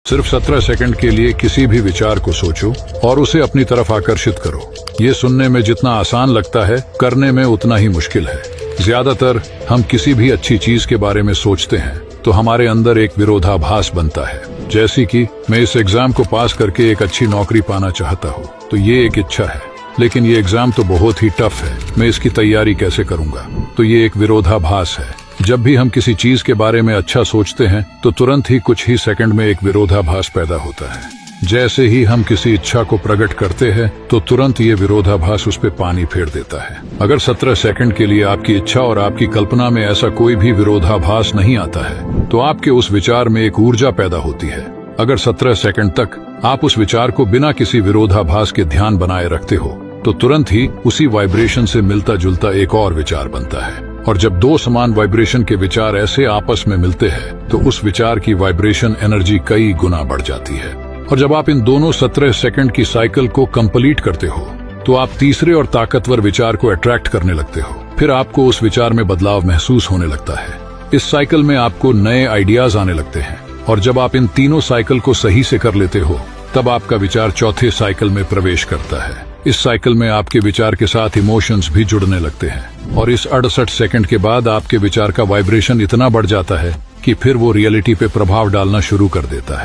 सिर्फ 17 सेकंड के लिए किसी भी विचार को सोचो और उसे अपनी तरफ आकर्षित करो। ये सुनने में जितना आसान लगता है, करने में उतना ही मुश्किल है। ज्यादातर हम किसी भी अच्छी चीज के बारे में सोचते हैं तो हमारे अंदर एक विरोधाभास बनता है। जैसे कि मैं इस एग्जाम को पास करके एक अच्छी नौकरी पाना चाहता हूँ, तो ये एक इच्छा है, लेकिन ये एग्जाम तो बहुत ही टफ है, मैं इसकी तैयारी कैसे करूंगा, तो ये एक विरोधाभास है। जब भी हम किसी चीज के बारे में अच्छा सोचते हैं तो तुरंत ही कुछ ही सेकंड में एक विरोधाभास पैदा होता है। जैसे ही हम किसी इच्छा को प्रकट करते हैं तो तुरंत ये विरोधाभास उस पे पानी फेर देता है। अगर 17 सेकंड के लिए आपकी इच्छा और आपकी कल्पना में ऐसा कोई भी विरोधाभास नहीं आता है तो आपके उस विचार में एक ऊर्जा पैदा होती है। अगर 17 सेकंड तक आप उस विचार को बिना किसी विरोधाभास के ध्यान बनाए रखते हो तो तुरंत ही उसी वाइब्रेशन से मिलता जुलता एक और विचार बनता है। और जब दो समान वाइब्रेशन के विचार ऐसे आपस में मिलते हैं तो उस विचार की वाइब्रेशन एनर्जी कई गुना बढ़ जाती है। और जब आप इन दोनों 17 सेकंड की साइकिल को कंप्लीट करते हो तो आप तीसरे और ताकतवर विचार को अट्रैक्ट करने लगते हो। फिर आपको उस विचार में बदलाव महसूस होने लगता है। इस साइकिल में आपको नए आइडियाज आने लगते हैं और जब आप इन तीनों साइकिल को सही से कर लेते हो तब आपका विचार चौथे साइकिल में प्रवेश करता है। इस साइकिल में आपके विचार के साथ इमोशंस भी जुड़ने लगते हैं और इस 68 सेकंड के बाद आपके विचार का वाइब्रेशन इतना बढ़ जाता है कि फिर वो रियलिटी पे प्रभाव डालना शुरू कर देता है।